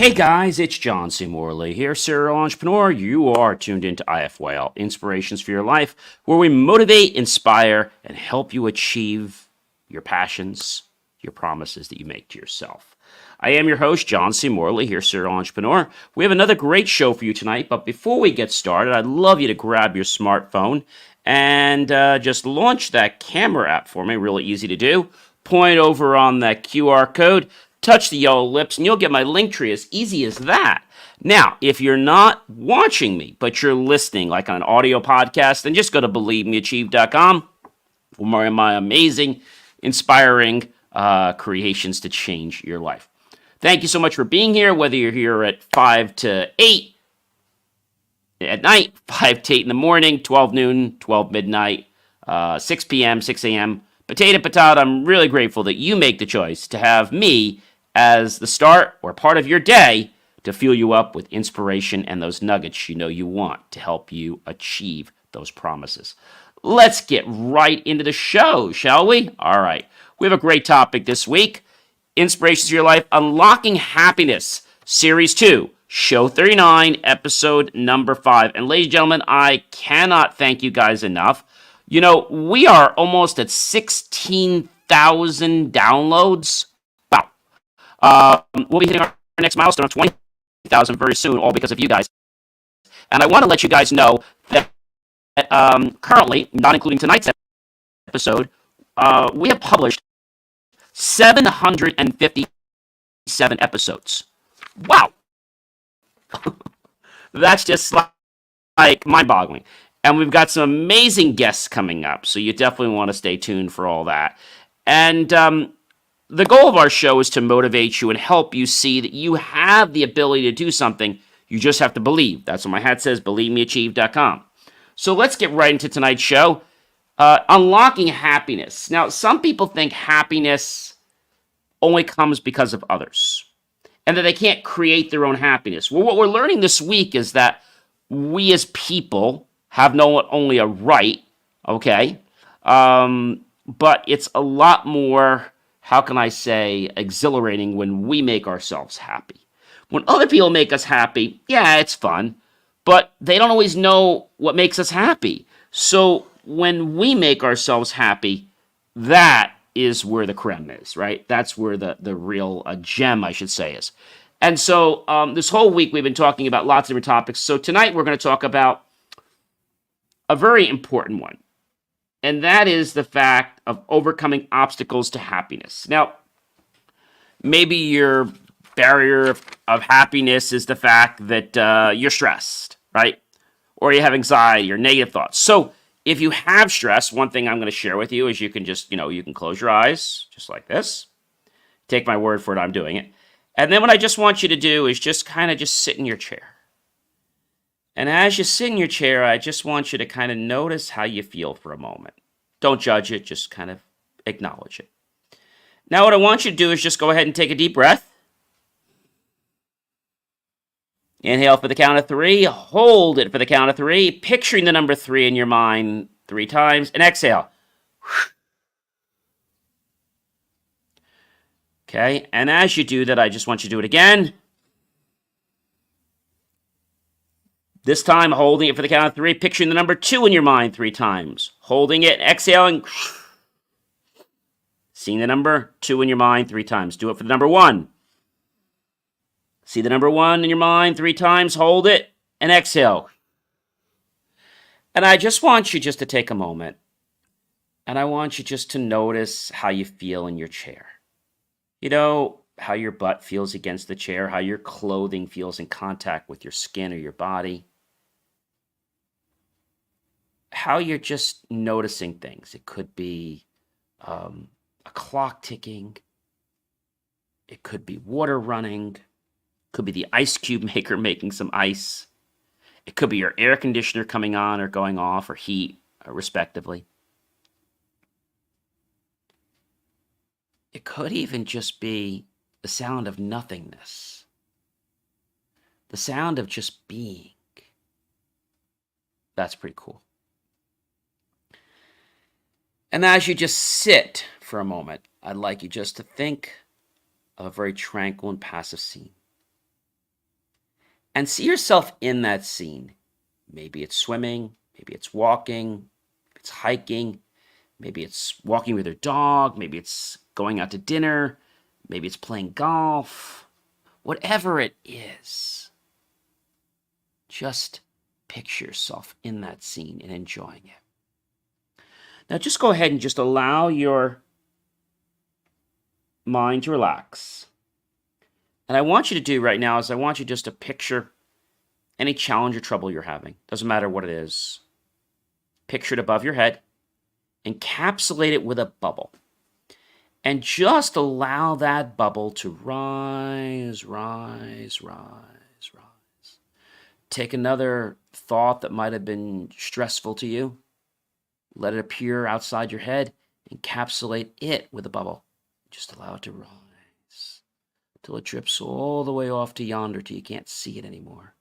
Hey guys, it's John C. Morley here, serial entrepreneur. You are tuned into IFYL, Inspirations for Your Life, where we motivate, inspire, and help you achieve your passions, your promises that you make to yourself. I am your host, John C. Morley, here, serial entrepreneur. We have another great show for you tonight, but before we get started, I'd love you to grab your smartphone and just launch that camera app for me. Really easy to do. Point over on that QR code, touch the yellow lips, and you'll get my link tree as easy as that. Now, if you're not watching me, but you're listening like on an audio podcast, then just go to believemeachieve.com for more of my amazing, inspiring creations to change your life. Thank you so much for being here, whether you're here at 5 to 8 at night, 5 to 8 in the morning, 12 noon, 12 midnight, 6 p.m., 6 a.m., potato. I'm really grateful that you make the choice to have me as the start or part of your day to fuel you up with inspiration and those nuggets you want to help you achieve those promises. Let's get right into the show, shall we? All right. We have a great topic this week. Inspirations for Your Life, Unlocking Happiness, Series 2, Show 39, Episode number 5. And ladies and gentlemen, I cannot thank you guys enough. You know, we are almost at 16,000 downloads. Wow. We'll be hitting our next milestone of 20,000 very soon, all because of you guys. And I want to let you guys know that currently, not including tonight's episode, we have published 757 episodes. Wow. That's just like mind-boggling. And we've got some amazing guests coming up, so you definitely want to stay tuned for all that. And the goal of our show is to motivate you and help you see that you have the ability to do something. You just have to believe. That's what my hat says, believemeachieve.com. So let's get right into tonight's show. Unlocking happiness. Now, some people think happiness only comes because of others and that they can't create their own happiness. Well, what we're learning this week is that we as people have not only a right, okay, but it's a lot more, how can I say, exhilarating when we make ourselves happy. When other people make us happy, yeah, it's fun, but they don't always know what makes us happy. So when we make ourselves happy, that is where the creme is, right? That's where the real gem, I should say, is. And so this whole week we've been talking about lots of different topics. So tonight we're going to talk about a very important one, and that is the fact of overcoming obstacles to happiness. Now, maybe your barrier of happiness is the fact that you're stressed, right? Or you have anxiety or negative thoughts. So if you have stress, one thing I'm going to share with you is you can just, you can close your eyes just like this. Take my word for it, I'm doing it. And then what I just want you to do is just kind of just sit in your chair. And as you sit in your chair, I just want you to kind of notice how you feel for a moment. Don't judge it, just kind of acknowledge it. Now what I want you to do is just go ahead and take a deep breath. Inhale for the count of 3, hold it for the count of 3, picturing the number 3 in your mind 3 times, and exhale. Okay, and as you do that, I just want you to do it again. This time, holding it for the count of 3, picturing the number 2 in your mind 3 times. Holding it, exhaling. Seeing the number 2 in your mind 3 times. Do it for the number 1. See the number 1 in your mind 3 times. Hold it and exhale. And I just want you just to take a moment. And I want you just to notice how you feel in your chair. You know, how your butt feels against the chair, how your clothing feels in contact with your skin or your body. How you're just noticing things. It could be a clock ticking. It could be water running. It could be the ice cube maker making some ice. It could be your air conditioner coming on or going off, or heat, respectively. It could even just be the sound of nothingness. The sound of just being. That's pretty cool. And as you just sit for a moment, I'd like you just to think of a very tranquil and passive scene. and see yourself in that scene. Maybe it's swimming, maybe it's walking, maybe it's hiking, maybe it's walking with your dog, maybe it's going out to dinner, maybe it's playing golf. Whatever it is, just picture yourself in that scene and enjoying it. Now just go ahead and just allow your mind to relax. And I want you to do right now is I want you just to picture any challenge or trouble you're having. Doesn't matter what it is. Picture it above your head. Encapsulate it with a bubble. And just allow that bubble to rise, rise, rise, rise. Take another thought that might have been stressful to you. Let it appear outside your head. Encapsulate it with a bubble. Just allow it to rise till it drips all the way off to yonder till you can't see it anymore.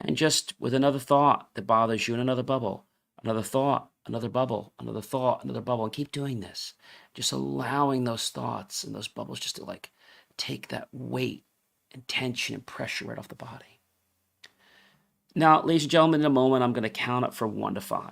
And just with another thought that bothers you in another bubble, another thought, another bubble, another thought, another bubble, and keep doing this. Just allowing those thoughts and those bubbles just to like take that weight and tension and pressure right off the body. Now, ladies and gentlemen, in a moment, I'm going to count up from 1 to 5.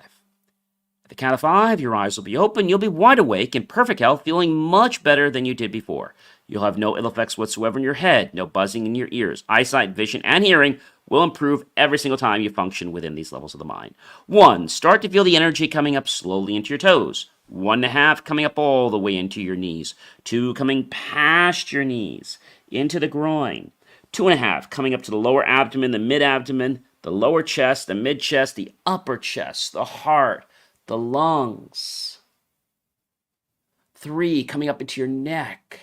At the count of 5, your eyes will be open, you'll be wide awake, in perfect health, feeling much better than you did before. You'll have no ill effects whatsoever in your head, no buzzing in your ears. Eyesight, vision, and hearing will improve every single time you function within these levels of the mind. 1, start to feel the energy coming up slowly into your toes. 1.5, coming up all the way into your knees. 2, coming past your knees, into the groin. 2.5, coming up to the lower abdomen, the mid-abdomen, the lower chest, the mid-chest, the upper chest, the heart, the lungs. 3, coming up into your neck,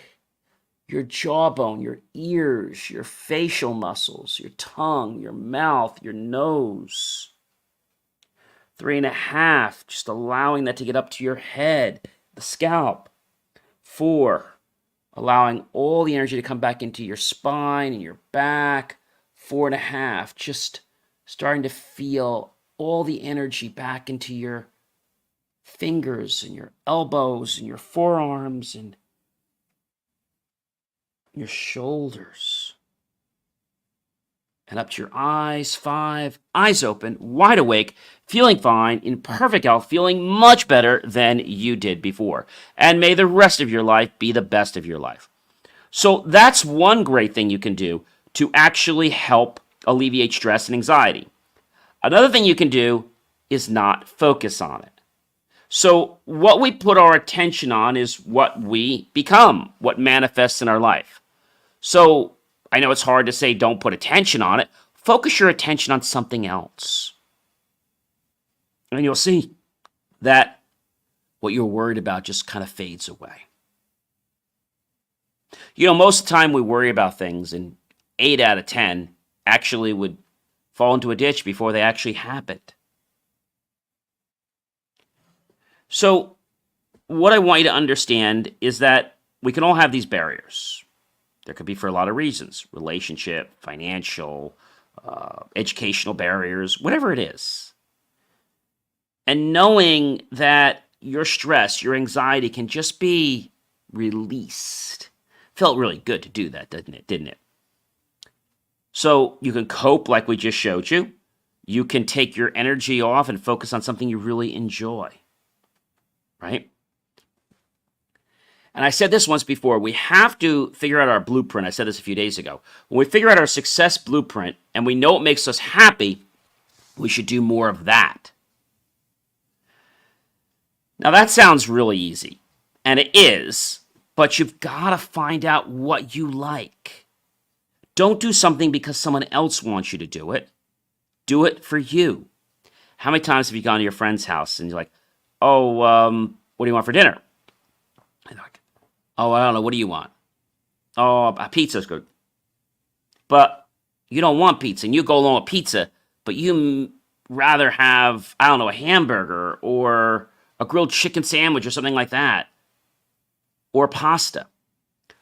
your jawbone, your ears, your facial muscles, your tongue, your mouth, your nose. 3.5, just allowing that to get up to your head, the scalp. 4, allowing all the energy to come back into your spine and your back. 4.5, just starting to feel all the energy back into your fingers and your elbows and your forearms and your shoulders. And up to your eyes. 5, eyes open, wide awake, feeling fine, in perfect health, feeling much better than you did before. And may the rest of your life be the best of your life. So that's one great thing you can do to actually help alleviate stress and anxiety. Another thing you can do is not focus on it. So what we put our attention on is what we become, what manifests in our life. So I know it's hard to say don't put attention on it. Focus your attention on something else. And you'll see that what you're worried about just kind of fades away. You know, most of the time we worry about things, and 8 out of 10 actually would fall into a ditch before they actually happened. So what I want you to understand is that we can all have these barriers. There could be for a lot of reasons: relationship, financial, educational barriers, whatever it is. And knowing that your stress, your anxiety can just be released. Felt really good to do that, didn't it? So you can cope like we just showed you. You can take your energy off and focus on something you really enjoy. Right? And I said this once before, we have to figure out our blueprint. I said this a few days ago. When we figure out our success blueprint and we know it makes us happy, we should do more of that. Now that sounds really easy, and it is, but you've got to find out what you like. Don't do something because someone else wants you to do it. Do it for you. How many times have you gone to your friend's house and you're like, oh, what do you want for dinner? And they're like, oh, I don't know, what do you want? Oh, a pizza's good. But you don't want pizza, and you go along with pizza, but you rather have, I don't know, a hamburger or a grilled chicken sandwich or something like that, or pasta.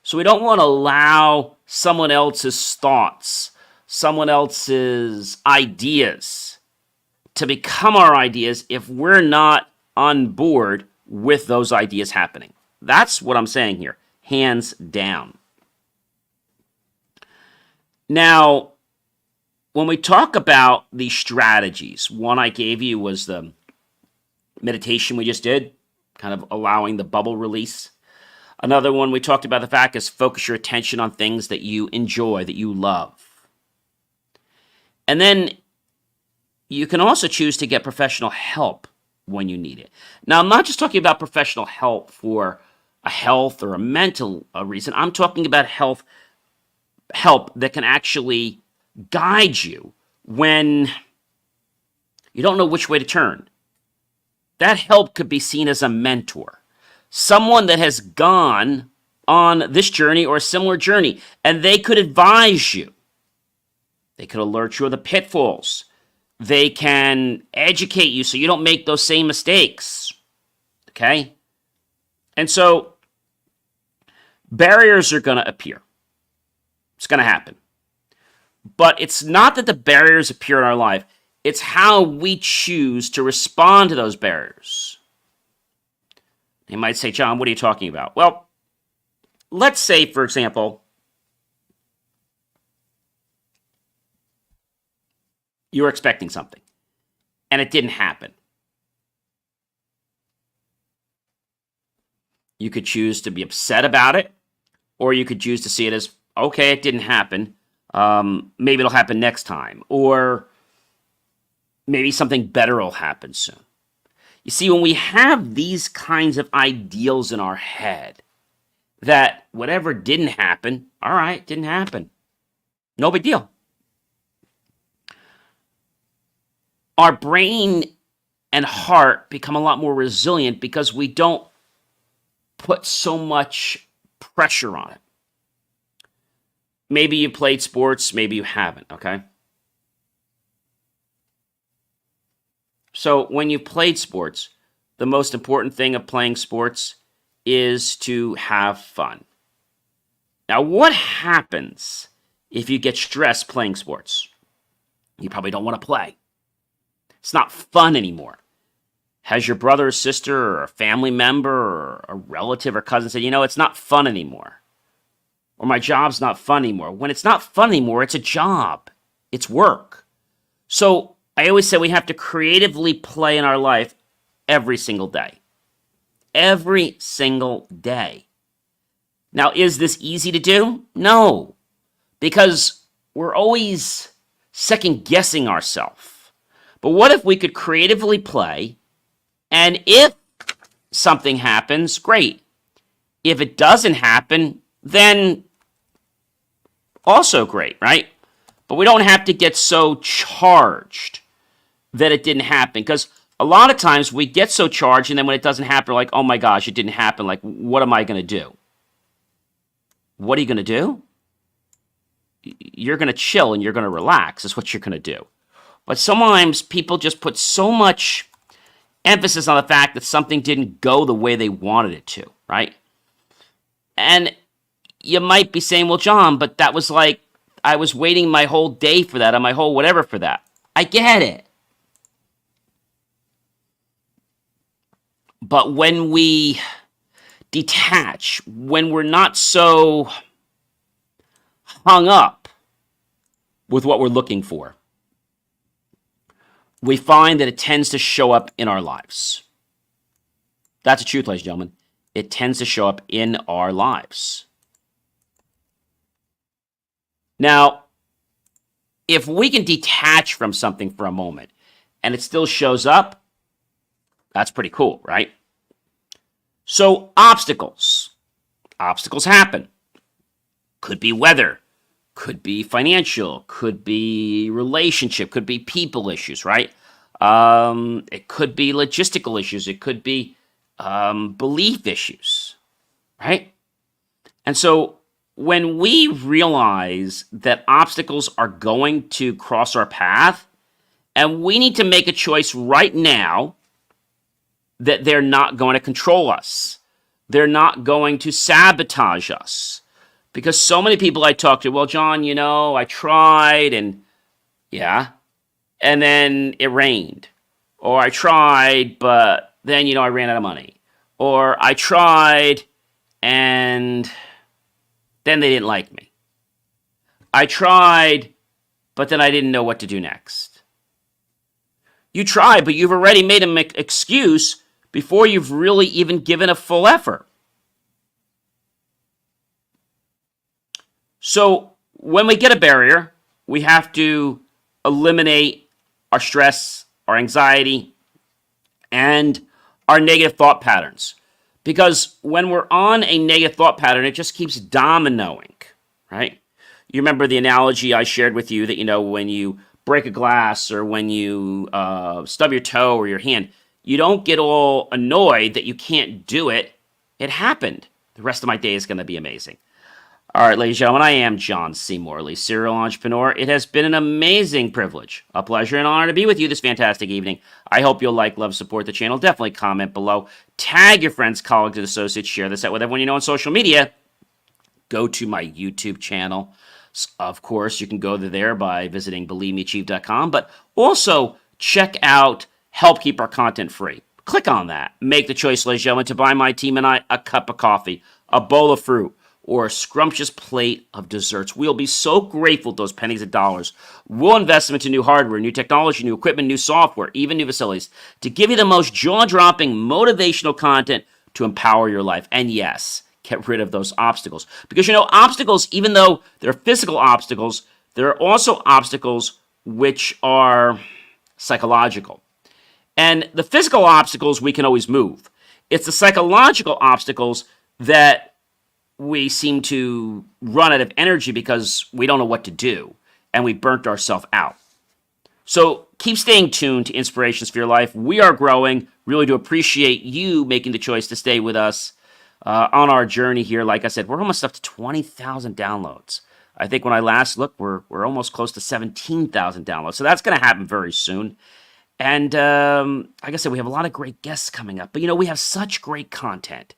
So we don't want to allow someone else's thoughts, someone else's ideas to become our ideas if we're not on board with those ideas happening. That's what I'm saying here, hands down. Now, when we talk about the strategies, one I gave you was the meditation we just did, kind of allowing the bubble release. Another one we talked about the fact is focus your attention on things that you enjoy, that you love. And then you can also choose to get professional help when you need it. Now, I'm not just talking about professional help for a health or a mental reason. I'm talking about help that can actually guide you when you don't know which way to turn. That help could be seen as a mentor, someone that has gone on this journey or a similar journey, and they could advise you. They could alert you of the pitfalls. They can educate you so you don't make those same mistakes. Okay? And so barriers are going to appear. It's going to happen. But it's not that the barriers appear in our life. It's how we choose to respond to those barriers. You might say, John, what are you talking about? Well, let's say, for example, you were expecting something and it didn't happen. You could choose to be upset about it, or you could choose to see it as, okay, it didn't happen. Maybe it'll happen next time, or maybe something better will happen soon. You see, when we have these kinds of ideals in our head, that whatever didn't happen, all right, didn't happen. No big deal. Our brain and heart become a lot more resilient because we don't put so much pressure on it. Maybe you played sports, maybe you haven't, okay? So when you played sports, the most important thing of playing sports is to have fun. Now, what happens if you get stressed playing sports? You probably don't want to play. It's not fun anymore. Has your brother or sister or a family member or a relative or cousin said, it's not fun anymore? Or my job's not fun anymore. When it's not fun anymore, it's a job. It's work. So I always say we have to creatively play in our life every single day. Every single day. Now, is this easy to do? No. Because we're always second guessing ourselves. But what if we could creatively play, and if something happens, great. If it doesn't happen, then also great, right? But we don't have to get so charged that it didn't happen, because a lot of times we get so charged, and then when it doesn't happen, we're like, oh my gosh, it didn't happen. Like, what am I going to do? What are you going to do? You're going to chill and you're going to relax. That's what you're going to do. But sometimes people just put so much emphasis on the fact that something didn't go the way they wanted it to, right? And you might be saying, well, John, but that was like, I was waiting my whole day for that, or my whole whatever for that. I get it. But when we detach, when we're not so hung up with what we're looking for, we find that it tends to show up in our lives. That's the truth, ladies and gentlemen. It tends to show up in our lives. Now, if we can detach from something for a moment and it still shows up, that's pretty cool, right? So, obstacles. Obstacles happen. Could be weather. Could be financial, could be relationship, could be people issues, right? It could be logistical issues. It could be belief issues, right? And so when we realize that obstacles are going to cross our path, and we need to make a choice right now that they're not going to control us, they're not going to sabotage us. Because so many people I talk to, well, John, I tried and then it rained. Or I tried, but then, I ran out of money. Or I tried and then they didn't like me. I tried, but then I didn't know what to do next. You try, but you've already made an excuse before you've really even given a full effort. So when we get a barrier, we have to eliminate our stress, our anxiety, and our negative thought patterns. Because when we're on a negative thought pattern, it just keeps dominoing, right? You remember the analogy I shared with you that, when you break a glass or when you stub your toe or your hand, you don't get all annoyed that you can't do it. It happened. The rest of my day is going to be amazing. All right, ladies and gentlemen, I am John C. Morley, serial entrepreneur. It has been an amazing privilege, a pleasure, and honor to be with you this fantastic evening. I hope you'll like, love, support the channel. Definitely comment below. Tag your friends, colleagues, and associates. Share this out with everyone you know on social media. Go to my YouTube channel. Of course, you can go there by visiting believemeachieve.com, but also check out Help Keep Our Content Free. Click on that. Make the choice, ladies and gentlemen, to buy my team and I a cup of coffee, a bowl of fruit, or a scrumptious plate of desserts. We'll be so grateful for those pennies and dollars. We'll invest them into new hardware, new technology, new equipment, new software, even new facilities to give you the most jaw-dropping, motivational content to empower your life. And yes, get rid of those obstacles. Because, obstacles, even though they're physical obstacles, there are also obstacles which are psychological. And the physical obstacles we can always move. It's the psychological obstacles that we seem to run out of energy because we don't know what to do, and we burnt ourselves out. So keep staying tuned to Inspirations for Your Life. We are growing. Really do appreciate you making the choice to stay with us on our journey here. Like I said, we're almost up to 20,000 downloads. I think when I last looked, we're almost close to 17,000 downloads. So that's going to happen very soon. And like I said, we have a lot of great guests coming up. But, we have such great content.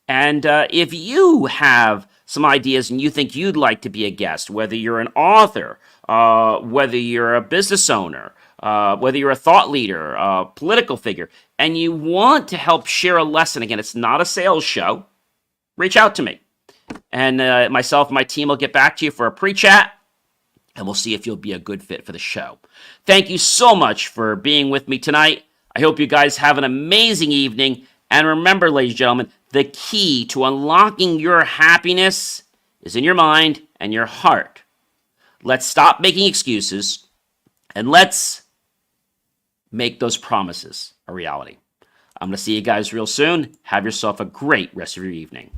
And if you have some ideas and you think you'd like to be a guest, whether you're an author, whether you're a business owner, whether you're a thought leader, a political figure, and you want to help share a lesson, again, it's not a sales show, reach out to me. And myself and my team will get back to you for a pre-chat, and we'll see if you'll be a good fit for the show. Thank you so much for being with me tonight. I hope you guys have an amazing evening. And remember, ladies and gentlemen, the key to unlocking your happiness is in your mind and your heart. Let's stop making excuses and let's make those promises a reality. I'm going to see you guys real soon. Have yourself a great rest of your evening.